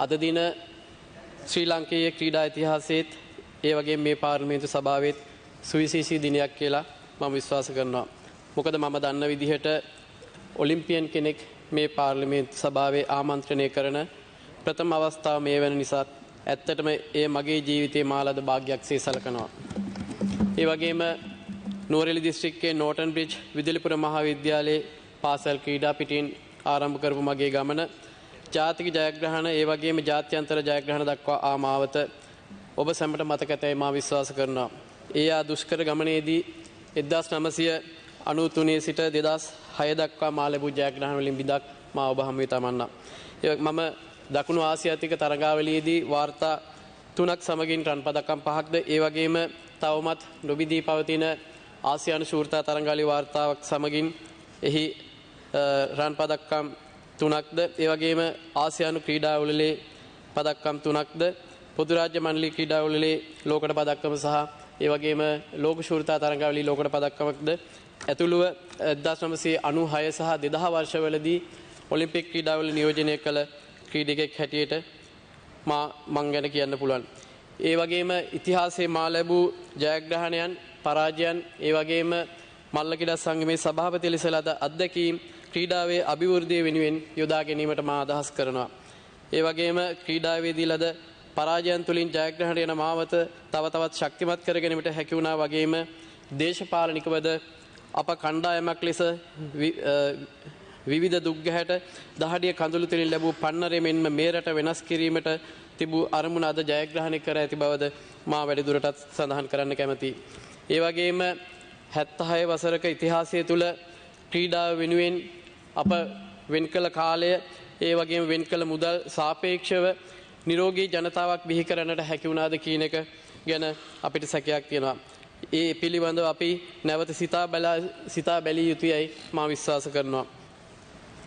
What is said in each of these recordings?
අද දින ශ්‍රී ලංකේය ක්‍රීඩා ඉතිහාසයේත් ඒ වගේම මේ පාර්ලිමේන්තු සභාවෙත් සුවිශේෂී දිනයක් කියලා මම විශ්වාස කරනවා. මොකද මම දන්න විදිහට ඔලිම්පියන් කෙනෙක් මේ පාර්ලිමේන්තු සභාවේ ආමන්ත්‍රණය කරන ප්‍රථම අවස්ථාව මේ වෙන නිසා ඇත්තටම ඒ මගේ ජීවිතයේ මාලද භාග්‍යයක්සේ සලකනවා. ඒ වගේම නුවරඑළිය දිස්ත්‍රික්කයේ නෝටන් බ්‍රිජ් විදුලිපුර මහාවිද්‍යාලයේ පාසල් ක්‍රීඩා පිටින් ආරම්භ කරපු මගේ ගමන ජාතික ජයග්‍රහණ ඒ වගේම ජාත්‍යන්තර ජයග්‍රහණ දක්වා ආමාවත ඔබ සැමට මතක ඇතැයි මා විශ්වාස කරනවා. ඒ දුෂ්කර ගමනේදී 1993 සිට 2006 දක්වා මා ලැබූ ජයග්‍රහණ වලින් බිඳක් මා ඔබ හමුවේ තමන්නා. මම දකුණු ආසියාතික තරගාවලියේදී වාර්තා 3ක් සමගින් රන් පදකම් 5ක්ද ඒ වගේම තවමත් නොබිදී පවතින ආසියානු ශූරතා තරගාවලිය වාර්තාවක් සමගින් එහි රන් පදක්කම් 3ක්ද ඒ වගේම ආසියානු ක්‍රීඩාවලේ පදක්කම් 3ක්ද පොදු රාජ්‍ය මණ්ඩලීය ක්‍රීඩාවලේ ලෝකඩ පදක්කම සහ ඒ වගේම ලෝක ශූරතා තරගාවලියේ ලෝකඩ පදක්කමක්ද ඇතුළුව 1996 සහ 2000 වර්ෂවලදී ඔලිම්පික් ක්‍රීඩාවල නියෝජනය කළ ක්‍රීඩකෙක් හැටියට මං ගැන කියන්න පුළුවන්. ඒ වගේම ඉතිහාසයේ මා ලැබූ ජයග්‍රහණයන් පරාජයන් ඒ වගේම මල්ලකිඩස් සංගමේ සභාපති ලෙස ලද අත්දැකීම් ක්‍රීඩාවේ අභිවෘද්ධිය වෙනුවෙන් යොදා ගැනීමට මා අදහස් කරනවා. ඒ වගේම ක්‍රීඩාවේදී ලද පරාජයන් තුලින් ජයග්‍රහණයට යන මාවත තව තවත් ශක්තිමත් කර ගැනීමට හැකි වුණා වගේම දේශපාලනිකවද අප කණ්ඩායමක් ලෙස විවිධ දුක්ගැහැට දහඩිය කඳුළු තුලින් ලැබූ පන්නරය මෙන්ම මේ රට වෙනස් කිරීමට තිබූ අරමුණ අද ජයග්‍රහණය කර ඇති බවද මා වැඩිදුරටත් සඳහන් කරන්න කැමැතියි. ඒ වගේම 76 වසරක ඉතිහාසය තුළ ක්‍රීඩාව වෙනුවෙන් අප වෙන් කළ කාලය ඒ වගේම වෙන් කළ මුදල් සාපේක්ෂව නිරෝගී ජනතාවක් බිහි කරන්නට හැකි වුණාද කියන එක ගැන අපිට සැකයක් තියෙනවා. ඒ පිළිබඳව අපි නැවත සිතා බැලිය යුතුයයි මා විශ්වාස කරනවා.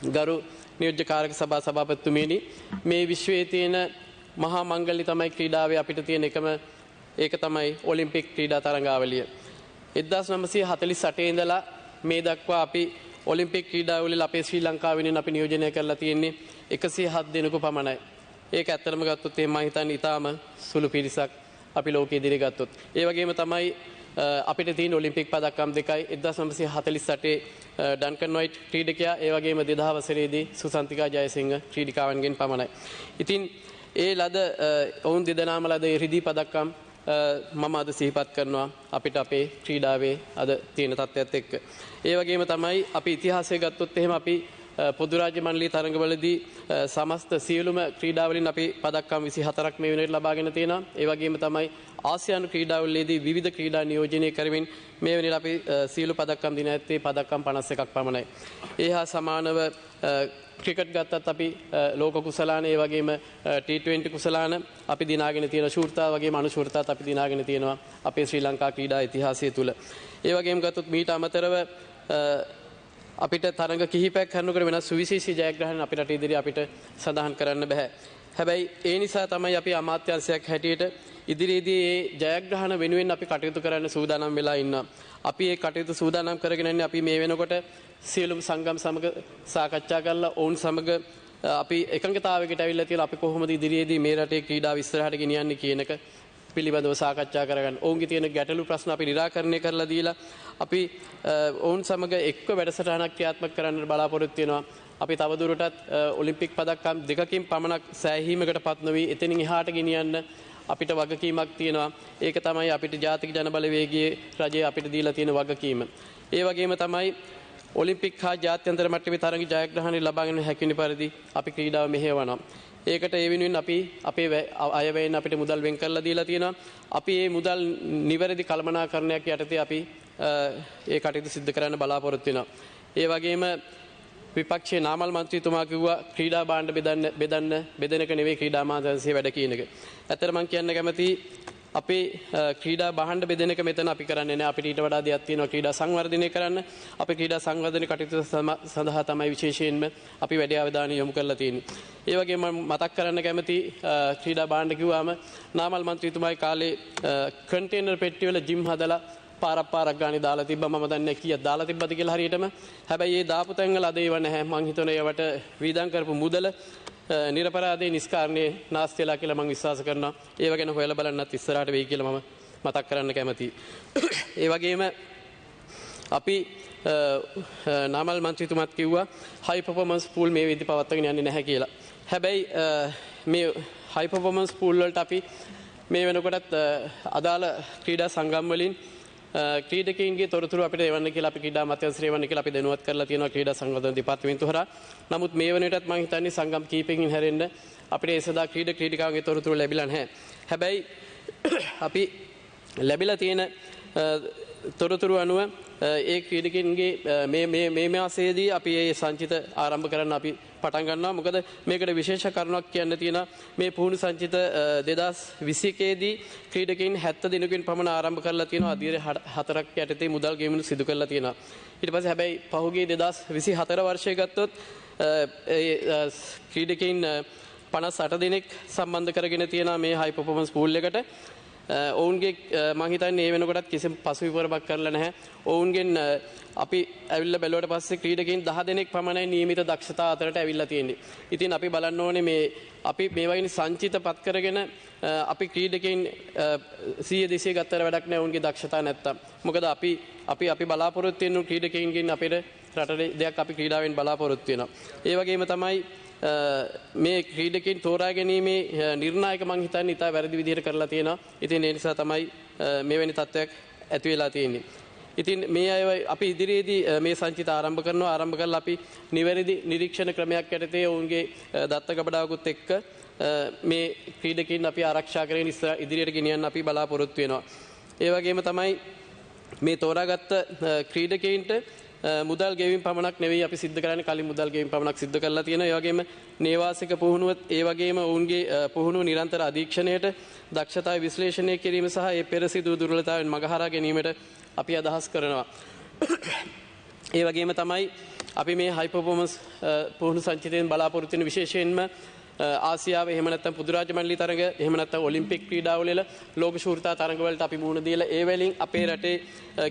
ගරු නියෝජ්‍ය කාරක සභා සභාපතිතුමියනි, මේ විශ්වයේ තියෙන මහා මංගල්‍ය තමයි ක්‍රීඩාවේ අපිට තියෙන එකම ඒක තමයි ඔලිම්පික් ක්‍රීඩා තරඟාවලිය. 1948 ඉඳලා මේ දක්වා අපි ඔලිම්පික් ක්‍රීඩාවලිය අපේ ශ්‍රී ලංකාවෙන් අපි නියෝජනය කරලා තියෙන්නේ 107 දිනක පමණයි. ඒක ඇත්තටම ගත්තොත් මම හිතන්නේ ඊටාම සුළු පිරිසක් අපි ලෝකයේ ඉදිරිය ගත්තොත්. ඒ වගේම තමයි අපිට තියෙන ඔලිම්පික් පදක්කම් දෙකයි 1948 ඩන්කන් වයිට් ක්‍රීඩකයා ඒ වගේම 2000 වසරේදී සුසන්තිකා ජයසිංහ ක්‍රීඩිකාවන්ගෙන් පමණයි. ඉතින් ඒ ලද ඔවුන් දෙදෙනාම ලද රිදී පදක්කම් මම අද සිහිපත් කරනවා අපිට අපේ ක්‍රීඩාවේ අද තියෙන තත්ත්වයත් එක්ක. ඒ වගේම තමයි අපි ඉතිහාසය ගත්තොත් එහෙම අපි පොදු රාජ්‍ය මණ්ඩලීය තරඟවලදී සමස්ත සියලුම ක්‍රීඩාවලින් අපි පදක්කම් 24ක් මේ වෙනකොට ලබාගෙන තියෙනවා. ඒ වගේම තමයි ආසියානු ක්‍රීඩාවලදී විවිධ ක්‍රීඩා නියෝජනය කරමින් මේ වෙනකොට අපි සියලු පදක්කම් දින ඇත්තේ පදක්කම් 51ක් පමණයි. ඒ හා සමානව ක්‍රිකට් ගත්තත් අපි ලෝක කුසලාන ඒ වගේම T20 කුසලාන අපි දිනාගෙන තියෙන ශූරතා වගේම අනුශූරතාත් අපි දිනාගෙන තියෙනවා අපේ ශ්‍රී ලංකා ක්‍රීඩා ඉතිහාසය තුළ. ඒ වගේම ගත්තොත් මීට අමතරව අපිට තරඟ කිහිපයක් කරනකොට වෙනස් සුවිශේෂී ජයග්‍රහණ අපිට ඉදිරිය අපිට සඳහන් කරන්න බෑ. හැබැයි ඒ නිසා තමයි අපි අමාත්‍යාංශයක් හැටියට ඉදිරියේදී මේ ජයග්‍රහණ වෙනුවෙන් අපි කටයුතු කරන්න සූදානම් වෙලා ඉන්නවා. අපි මේ කටයුතු සූදානම් කරගෙන ඉන්නේ අපි මේ වෙනකොට සියලුම සංගම් සමග සාකච්ඡා කරලා ඔවුන් සමග අපි එකඟතාවයකට අවිල්ලා තියෙනවා අපි කොහොමද ඉදිරියේදී මේ රටේ ක්‍රීඩාව ඉස්සරහට ගෙනියන්නේ කියන එක පිළිබඳව සාකච්ඡා කරගන්න. ඔවුන්ගේ තියෙන ගැටලු ප්‍රශ්න අපි निराකරණය කරලා දීලා අපි ඔවුන් සමග එක්ව වැඩසටහනක් ක්‍රියාත්මක කරන්න බලාපොරොත්තු වෙනවා. අපි තවදුරටත් ඔලිම්පික් පදක්කම් දෙකකින් පමණක් සෑහීමකටපත් නොවි එතනින් එහාට ගෙනියන්න අපිට වගකීමක් තියෙනවා. ඒක තමයි අපිට ජාතික ජනබලවේගයේ රජය අපිට දීලා තියෙන වගකීම. ඒ වගේම තමයි ඔලිම්පික් හා ජාත්‍යන්තර මට්ටමේ තරඟ ජයග්‍රහණ ලබාගෙන හැකියන පරිදි අපි ක්‍රීඩාව මෙහෙයවනවා. ඒකට ඒ වෙනුවෙන් අපි අපේ අයවැයෙන් අපිට මුදල් වෙන් කරලා දීලා තියෙනවා. අපි මේ මුදල් නිවැරදි කළමනාකරණයක් යටතේ අපි ඒ කටයුතු සිදු කරන්න බලාපොරොත්තු වෙනවා. ඒ වගේම විපක්ෂයේ නාමල් මන්ත්‍රීතුමා කිව්වා ක්‍රීඩා භාණ්ඩ බෙදන එක නෙවෙයි ක්‍රීඩා අමාත්‍යාංශයේ වැඩ කියන එක. ඇත්තට මම කියන්න කැමතියි අපේ ක්‍රීඩා භාණ්ඩ බෙදෙන එක මෙතන අපි කරන්නේ නැහැ. අපිට ඊට වඩා දෙයක් තියෙනවා ක්‍රීඩා සංවර්ධනය කරන්න. අපි ක්‍රීඩා සංවර්ධන කටයුතු සඳහා තමයි විශේෂයෙන්ම අපි වැඩි අවධානය යොමු කරලා තියෙන්නේ. ඒ වගේම මම මතක් කරන්න කැමති ක්‍රීඩා භාණ්ඩ කිව්වම නාමල් මන්ත්‍රීතුමායි කාලේ කන්ටේනර් පෙට්ටි වල ජිම් හදලා පාරක් ගානේ දාලා තිබ්බා. මම දන්නේ කීයක් දාලා තිබ්බද කියලා හරියටම. හැබැයි ඒ දාපු තැන් වල අද ඒව නැහැ. මං හිතනවා ඒවට වීදම් කරපු මුදල නිරපරාධී නිස්කාරණේ නාස්ති වෙලා කියලා මම විශ්වාස කරනවා. ඒව ගැන හොයලා බලන්නත් ඉස්සරහට වෙයි කියලා මම මතක් කරන්න කැමතියි. ඒ වගේම අපි නාමල් මන්ත්‍රීතුමත් කිව්වා හයි පර්ෆෝමන්ස් පූල් මේ විදි පවත්වාගෙන යන්නේ නැහැ කියලා. හැබැයි මේ හයි පර්ෆෝමන්ස් පූල් වලට අපි මේ වෙනකොටත් අදාළ ක්‍රීඩා සංගම් වලින් ක්‍රීඩකයින්ගේ තොරතුරු අපිට එවන්න කියලා අපි ක්‍රීඩා අමාත්‍යාංශය එවන්න කියලා අපි දැනුවත් කරලා තියෙනවා ක්‍රීඩා සංවර්ධන දෙපාර්තමේන්තුව හරහා. නමුත් මේ වෙනකොටත් මම හිතන්නේ සංගම් කීපකින් හැරෙන්න අපිට ඒ සදා ක්‍රීඩකාවන්ගේ තොරතුරු ලැබිලා නැහැ. හැබැයි අපි ලැබිලා තියෙන තොරතුරු අනුව ඒ ක්‍රීඩකින්ගේ මේ මාසයේදී අපි ඒ සංචිත ආරම්භ කරන්න අපි පටන් ගන්නවා. මොකද මේකට විශේෂ කරුණක් කියන්න තියෙනවා. මේ පුහුණු සංචිත 2021 දී ක්‍රීඩකයින් 70 දිනකින් පමණ ආරම්භ කරලා තියෙනවා. අධීර 4ක් යටතේ මුදල් ගෙවීම සිදු කරලා තියෙනවා. ඊට පස්සේ හැබැයි පහුගිය 2024 වර්ෂයේ ගත්තොත් ක්‍රීඩකයින් 58 දිනක් සම්බන්ධ කරගෙන තියෙනවා මේ හයි පර්ෆෝමන්ස් පූල් එකට. ඔවුන්ගේ මම හිතන්නේ මේ වෙනකොටත් කිසිම පසුවිපරමක් කරලා නැහැ. ඔවුන්ගෙන් අපි ඇවිල්ලා බැලුවට පස්සේ ක්‍රීඩකයින් 10 දෙනෙක් පමණයි නියමිත දක්ෂතා අතරට ඇවිල්ලා තියෙන්නේ. ඉතින් අපි බලන්න ඕනේ මේ අපි මේ වගේ සංචිතපත් කරගෙන අපි ක්‍රීඩකයින් 100 200 ගත්තට වැඩක් නැහැ ඔවුන්ගේ දක්ෂතා නැත්තම්. මොකද අපි බලාපොරොත්තු වෙන ක්‍රීඩකයින්ගෙන් අපේ රටේ දෙයක් අපි ක්‍රීඩාවෙන් බලාපොරොත්තු වෙනවා. ඒ වගේම තමයි මේ ක්‍රීඩකයින් තෝරා ගැනීමේ නිර්ණායක මං හිතන්නේ ඉතා වැරදි විදිහට කරලා තියෙනවා. ඉතින් ඒ නිසා තමයි මෙවැනි තත්ත්වයක් ඇති වෙලා තියෙන්නේ. ඉතින් මේ අය අපි ඉදිරියේදී මේ සංචිත ආරම්භ කරනවා. ආරම්භ කරලා අපි නිවැරදි නිරීක්ෂණ ක්‍රමයක් යටතේ ඔවුන්ගේ දත්ත ගබඩාවකුත් එක්ක මේ ක්‍රීඩකයින් අපි ආරක්ෂා කරගෙන ඉදිරියට ගෙනියන්න අපි බලාපොරොත්තු වෙනවා. ඒ වගේම තමයි මේ තෝරාගත්ත ක්‍රීඩකයින්ට මුදල් ගෙවීම පමණක් නෙවෙයි අපි සිද්ධ කරන්නේ කලින් මුදල් ගෙවීම පමණක් සිද්ධ කරලා තියෙනවා. ඒ වගේම නේවාසික පුහුණුව ඒ වගේම ඔවුන්ගේ පුහුණුව නිරන්තර අධීක්ෂණයට දක්ෂතාව විශ්ලේෂණය කිරීම සහ ඒ පෙර සිදු දුර්වලතාවයන් මගහරා ගැනීමට අපි අදහස් කරනවා. ඒ වගේම තමයි අපි මේ හයි පර්ෆෝමන්ස් පුහුණු සංචිතයෙන් බලාපොරොත්තු වෙන විශේෂයෙන්ම ආසියාව එහෙම නැත්නම් පුදුරාජ මණ්ඩල තරඟ එහෙම නැත්නම් ඔලිම්පික් ක්‍රීඩාවල ලෝක ශූරතා තරඟ වලට අපි මුහුණ දීලා ඒ වලින් අපේ රටේ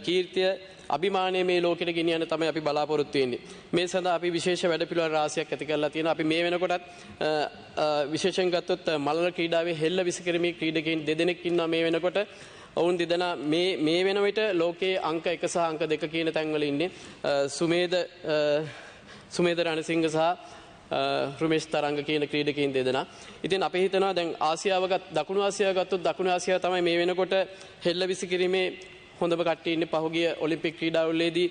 කීර්තිය අභිමානය මේ ලෝකෙට ගෙනියන්න තමයි අපි බලාපොරොත්තු වෙන්නේ. මේ සඳහා අපි විශේෂ වැඩපිළිවෙළ රාශියක් ඇති කරලා තියෙනවා. අපි මේ වෙනකොටත් විශේෂයෙන් ගත්තොත් මල්ල ක්‍රීඩාවේ හෙල්ල විසිකිරීමේ ක්‍රීඩකයින් දෙදෙනෙක් ඉන්නවා මේ වෙනකොට. ඔවුන් දෙදෙනා මේ වෙන විට ලෝකයේ අංක 1 සහ අංක 2 කියන තැන්වල ඉන්නේ. සුමේද රණසිංහ සහ රුමේෂ් තරංග කියන ක්‍රීඩකයින් දෙදෙනා. ඉතින් අපි හිතනවා දැන් දකුණු ආසියාව ගත්තොත් දකුණු ආසියාව තමයි මේ වෙනකොට හෙල්ල විසිකිරීමේ හොඳම කට්ටිය ඉන්නේ. පහුගිය ඔලිම්පික් ක්‍රීඩාවලදී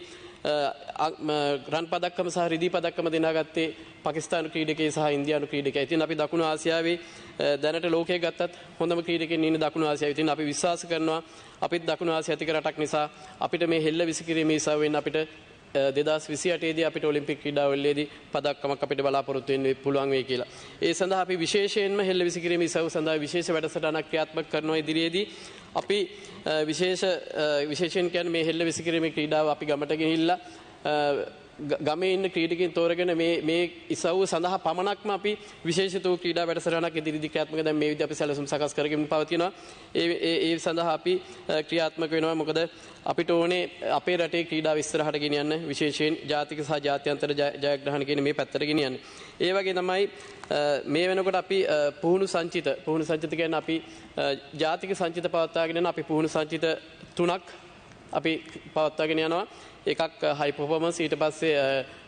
රන් පදක්කම සහ රිදී පදක්කම දිනාගත්තේ පාකිස්තානු ක්‍රීඩකයෙ සහ ඉන්දියානු ක්‍රීඩකයෙ. ඉතින් අපි දකුණු ආසියාවේ දැනට ලෝකයේ ගත්තත් හොඳම ක්‍රීඩකයන් ඉන්නේ දකුණු ආසියාවේ. ඉතින් අපි විශ්වාස කරනවා අපිත් දකුණු ආසියාතික රටක් නිසා අපිට මේ හෙල්ල විසිකිරීමේ ඉසව්වෙන් අපිට 2028 දී අපිට ඔලිම්පික් ක්‍රීඩාවලදී පදක්කමක් අපිට බලාපොරොත්තු වෙන්න පුළුවන් වෙයි කියලා. ඒ සඳහා අපි විශේෂයෙන්ම හෙල්ල විසිකිරීමේ ඉසව් සඳහා විශේෂ වැඩසටහනක් ක්‍රියාත්මක කරනවා ඉදිරියේදී. අපි විශේෂයෙන් කියන්නේ මේ හෙල්ල විසිකිරීමේ ක්‍රීඩාව අපි ගමට ගෙනිහිල්ලා ගමේ ඉන්න ක්‍රීඩකයන් තෝරගෙන මේ ඉසව්ව සඳහා පමණක්ම අපි විශේෂිත වූ ක්‍රීඩා වැඩසටහනක් ඉදිරියේදී ක්‍රියාත්මක දැන් මේ විදිහට අපි සැලසුම් සකස් කරගෙන පවතිනවා. ඒ සඳහා අපි ක්‍රියාත්මක වෙනවා. මොකද අපිට ඕනේ අපේ රටේ ක්‍රීඩාව ඉස්සරහට ගෙනියන්න විශේෂයෙන් ජාතික සහ ජාත්‍යන්තර ජයග්‍රහණ කියන මේ පැත්තට ගෙනියන්න. ඒ වගේ තමයි මේ වෙනකොට අපි පුහුණු සංචිත කියන්නේ අපි ජාතික සංචිත පවත්වාගෙන යන අපි පුහුණු සංචිත 3ක් අපි පවත්වාගෙන යනවා. එකක් හයි පර්ෆෝමන්ස්, ඊට පස්සේ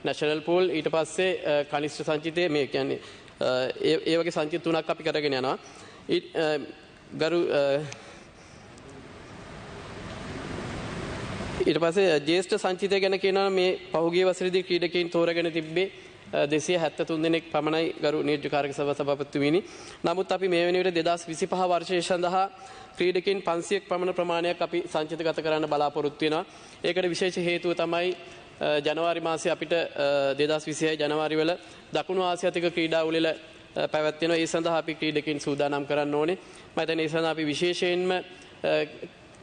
නැෂනල් පූල්, ඊට පස්සේ කනිෂ්ඨ සංචිතය. මේ කියන්නේ ඒ වගේ සංචිත 3ක් අපි කරගෙන යනවා. ඊට පස්සේ ජ්‍යෙෂ්ඨ සංචිතය ගැන කියනවා මේ පහුගිය වසරේදී ක්‍රීඩකයන් තෝරාගෙන තිබ්බේ 273 දෙනෙක් පමණයි ගරු නියෝජ්‍යකාරක සභාපතිතුමනි. නමුත් අපි මේ වෙන විට 2025 වර්ෂය සඳහා ක්‍රීඩකයන් 500ක් පමණ ප්‍රමාණයක් අපි සංචිතගත කරන්න බලාපොරොත්තු වෙනවා. ඒකට විශේෂ හේතුව තමයි ජනවාරි මාසයේ අපිට 2026 ජනවාරි වල දකුණු ආසියාතික ක්‍රීඩාවල පැවැත්වෙනවා. ඒ සඳහා අපි ක්‍රීඩකයන් සූදානම් කරන්න ඕනේ. මම හිතන්නේ ඒ සඳහා අපි විශේෂයෙන්ම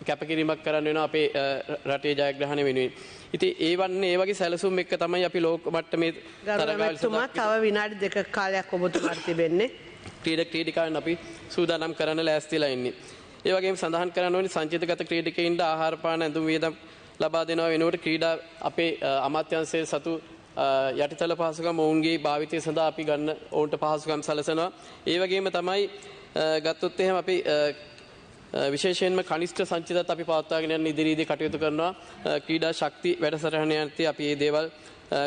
කැපකිරීමක් කරන්න වෙනවා අපේ රටේ ජයග්‍රහණය වෙනුවෙන්. ඉතින් ඒ වගේ සැලසුම් එක්ක තමයි අපි ලෝක මට්ටමේ තරගාවලිතුමා තව විනාඩි 2ක කාලයක් ඔබතුමාට තිබෙන්නේ. ක්‍රීඩකයන් අපි සූදානම් කරන්න ලෑස්තිලා ඉන්නේ. ඒ වගේම සඳහන් කරන්න ඕනේ සංචිතගත ක්‍රීඩකයින්ට ආහාර පාන ඇඳුම් වියදම් ලබා දෙනවා වෙනුවට ක්‍රීඩා අපේ අමාත්‍යාංශයේ සතු යටිතල පහසුකම් ඔවුන්ගේ භාවිතය සඳහා අපි ගන්න ඔවුන්ට පහසුකම් සලසනවා. ඒ වගේම තමයි ගත්තොත් එහෙම අපි විශේෂයෙන්ම කනිෂ්ඨ සංචිතත් අපි පවත්වාගෙන යන ඉදිරියේදී කටයුතු කරනවා. ක්‍රීඩා ශක්ති වැඩසටහන යනදී අපි මේ දේවල්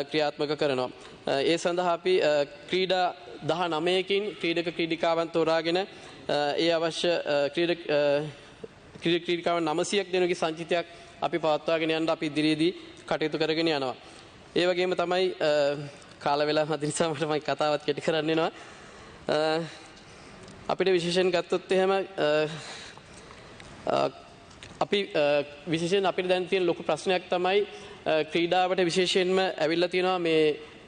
ක්‍රියාත්මක කරනවා. ඒ සඳහා අපි ක්‍රීඩා 19කින් ක්‍රීඩක ක්‍රීඩිකාවන් තෝරාගෙන ඒ අවශ්‍ය ක්‍රීඩිකාවන් 900ක් දෙනුගේ සංචිතයක් අපි පවත්වාගෙන යන්න අපි ඉදිරියේදී කටයුතු කරගෙන යනවා. ඒ වගේම තමයි කාල වේලාව මත නිසා මට මම කතාවත් කෙටි කරන්න වෙනවා. අපිට විශේෂයෙන් ගත්තොත් එහෙම අපි විශේෂයෙන් අපිට දැන් තියෙන ලොකු ප්‍රශ්නයක් තමයි ක්‍රීඩාවට විශේෂයෙන්ම ඇවිල්ලා තියෙනවා මේ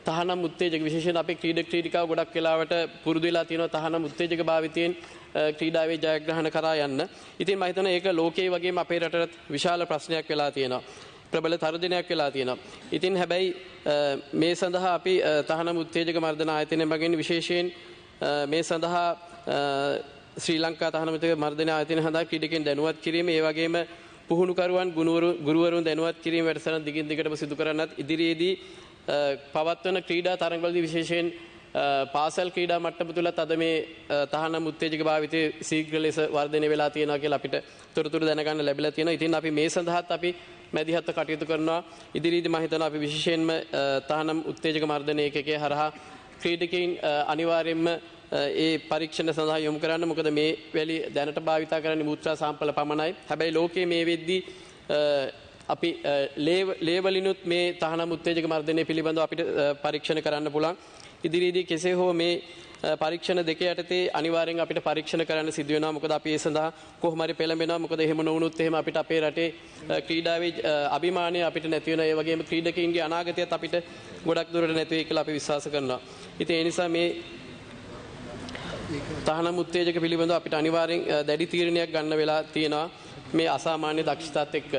තහනම් උත්තේජක. විශේෂයෙන් අපේ ක්‍රීඩිකාව ගොඩක් වෙලාවට පුරුදු වෙලා තියෙනවා තහනම් උත්තේජක භාවිතයෙන් ක්‍රීඩාවේ ජයග්‍රහණ කරා යන්න. ඉතින් මම හිතනවා ඒක ලෝකයේ වගේම අපේ රටට විශාල ප්‍රශ්නයක් වෙලා තියෙනවා. ප්‍රබල තර්ජනයක් වෙලා තියෙනවා. ඉතින් හැබැයි මේ සඳහා අපි තහනම් උත්තේජක මර්දන ආයතනය මගින් විශේෂයෙන් මේ සඳහා ශ්‍රී ලංකා තහනම් උත්තේජක මර්දන ආයතනය සඳහා ක්‍රීඩකයන් දැනුවත් කිරීම, ඒ වගේම පුහුණුකරුවන් ගුරුවරුන් දැනුවත් කිරීම වැඩසටහන දිගින් දිගටම සිදු කරන්නත් ඉදිරියේදී පවත්වන ක්‍රීඩා තරඟවලදී විශේෂයෙන් පාසල් ක්‍රීඩා මට්ටම තුලත් අද මේ තහනම් උත්තේජක භාවිතය ශීඝ්‍ර ලෙස වර්ධනය වෙලා තියෙනවා කියලා අපිට තොරතුරු දැනගන්න ලැබිලා තියෙනවා. ඉතින් අපි මේ සඳහාත් අපි මැදිහත්ව කටයුතු කරනවා. ඉදිරියේදී මම හිතනවා අපි විශේෂයෙන්ම තහනම් උත්තේජක මර්ධන ඒකකයේ හරහා ක්‍රීඩකයන් අනිවාර්යයෙන්ම ඒ පරීක්ෂණ සඳහා යොමු කරන්න. මොකද මේ වැලි දැනට භාවිතා කරන්නේ මූත්‍රා සාම්පල පමණයි. හැබැයි ලෝකයේ මේ වෙද්දී අපි ලේවලිනුත් මේ තහනම් උත්තේජක මර්ධනය පිළිබඳව අපිට පරීක්ෂණ කරන්න පුළුවන්. ඉදිරියේදී කෙසේ හෝ මේ පරීක්ෂණ දෙක යටතේ අනිවාර්යෙන් අපිට පරීක්ෂණ කරන්න සිදු වෙනවා. මොකද අපි ඒ සඳහා කොහොම හරි පෙළඹෙනවා. මොකද එහෙම නොවුනොත් එහෙම අපිට අපේ රටේ ක්‍රීඩාවේ අභිමානය අපිට නැති වෙනවා. ඒ වගේම ක්‍රීඩකයින්ගේ අනාගතයත් අපිට ගොඩක් දුරට නැති වෙයි කියලා අපි විශ්වාස කරනවා. ඉතින් ඒ නිසා මේ තහනම් උත්තේජක පිළිබඳව අපිට අනිවාර්යෙන් දැඩි තීරණයක් ගන්න වෙලා තියෙනවා මේ අසාමාන්‍ය දක්ෂතාවත් එක්ක.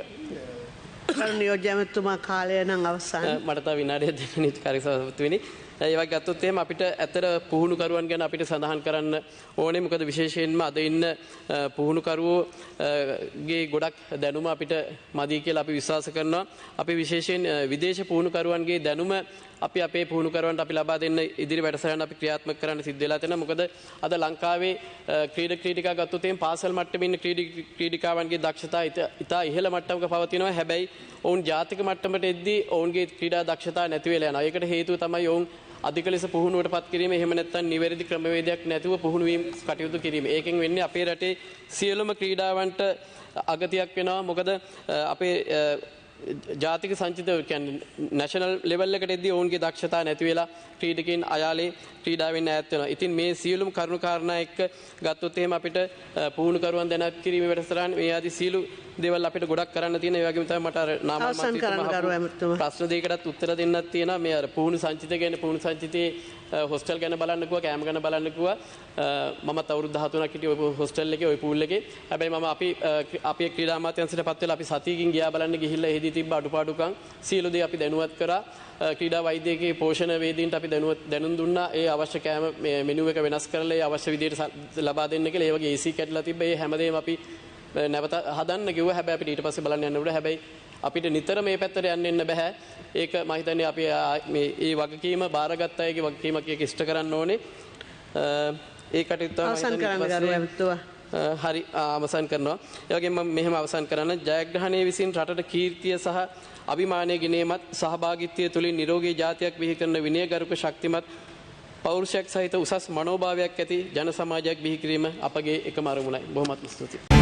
නියෝජ්‍ය ඇමතුමා කාලය නම් අවසන්. මට තව විනාඩියක් දෙන්න නීති කාර්යසභාපතිතුමනි. ඒ වගේ ගත්තොත් එහෙම අපිට ඇත්තට පුහුණුකරුවන් ගැන අපිට සඳහන් කරන්න ඕනේ. මොකද විශේෂයෙන්ම අද ඉන්න පුහුණුකරුවෝගේ ගොඩක් දැනුම අපිට මදි කියලා අපි විශ්වාස කරනවා. අපි විශේෂයෙන් විදේශ පුහුණුකරුවන්ගේ දැනුම අපි අපේ පුහුණුකරුවන්ට අපි ලබා දෙන්න ඉදිරි වැඩසටහන අපි ක්‍රියාත්මක කරන්න සිද්ධ වෙලා තියෙනවා. මොකද අද ලංකාවේ ක්‍රීඩිකා ගත්තොත් එහෙම පාසල් මට්ටමේ ඉන්න ක්‍රීඩිකාවන්ගේ දක්ෂතා ඉතා ඉහළ මට්ටමක පවතිනවා. හැබැයි ඔවුන් ජාතික මට්ටමට එද්දී ඔවුන්ගේ ක්‍රීඩා දක්ෂතා නැති වෙලා යනවා. ඒකට හේතුව තමයි ඔවුන් අධික ලෙස පුහුණුවට පත් කිරීම, එහෙම නැත්නම් නිවැරදි ක්‍රමවේදයක් නැතුව පුහුණු වීම කටයුතු කිරීම. ඒකෙන් වෙන්නේ අපේ රටේ සියලුම ක්‍රීඩාවන්ට අගතියක් වෙනවා. මොකද අපේ ජාතික සංචිත කියන්නේ නැෂනල් ලෙවල් එකට එද්දී ඔවුන්ගේ දක්ෂතා නැති වෙලා ක්‍රීඩකයන් අයාලේ ක්‍රීඩාවෙන් ඈත් වෙනවා. ඉතින් මේ සියලුම කරුණු කාරණා එක්ක ගත්තොත් එහෙම අපිට පුහුණුකරුවන් දැනුවත් කිරීම වැඩසටහන මේ ආදී සියලු දේවල් අපිට ගොඩක් කරන්න තියෙන. ඒ වගේම තමයි මට අර ප්‍රශ්න දෙකකටත් උත්තර දෙන්නත් තියෙනවා. මේ අර පුහුණු සංචිත ගැන, පුහුණු සංචිතයේ හොස්ටල් ගැන බලන්න කිව්වා, කෑම ගැන බලන්න කිව්වා. මමත් අවුරුදු 13ක් හිටියේ ඔය හොස්ටල් එකේ, ඔය පූල් එකේ. හැබැයි මම අපේ ක්‍රීඩා අමාත්‍යාංශයට පත් වෙලා අපි සතියකින් ගියා බලන්න ගිහිල්ලා එහිදී තිබ්බ අඩුපාඩුකම් සියලු දේ අපි දැනුවත් කරා. ක්‍රීඩා වෛද්‍යකේ පෝෂණ වේදීන්ට අපි දැනුම් දුන්නා. ඒ අවශ්‍ය කෑම මෙනු එක වෙනස් කරලා ඒ අවශ්‍ය විදිහට ලබා දෙන්න කියලා. ඒ වගේ AC කැඩලා තිබ්බ. ඒ හැමදේම අපි නැවත හදන්න කිව්වා. හැබැයි අපිට ඊට පස්සේ බලන්න යන්න උඩ. හැබැයි අපිට නිතර මේ පැත්තට යන්න බෑ. ඒක මම හිතන්නේ අපි මේ වගකීම බාරගත් අයගේ වගකීමක් එක ඉෂ්ට කරන්න ඕනේ. ඒ කටයුත්ත හරි අවසන් කරනවා. ඒ වගේම මම මෙහෙම අවසන් කරන්න ජයග්‍රහණයේ විසින් රටට කීර්තිය සහ අභිමානය ගෙනීමත්, සහභාගීත්වය තුළින් නිරෝගී ජාතියක් බිහි කරන විනයගරුක ශක්තිමත් පෞරුෂයක් සහිත උසස් මනෝභාවයක් ඇති ජන සමාජයක් බිහි කිරීම අපගේ එකම අරමුණයි. බොහොමත් ස්තුතියි.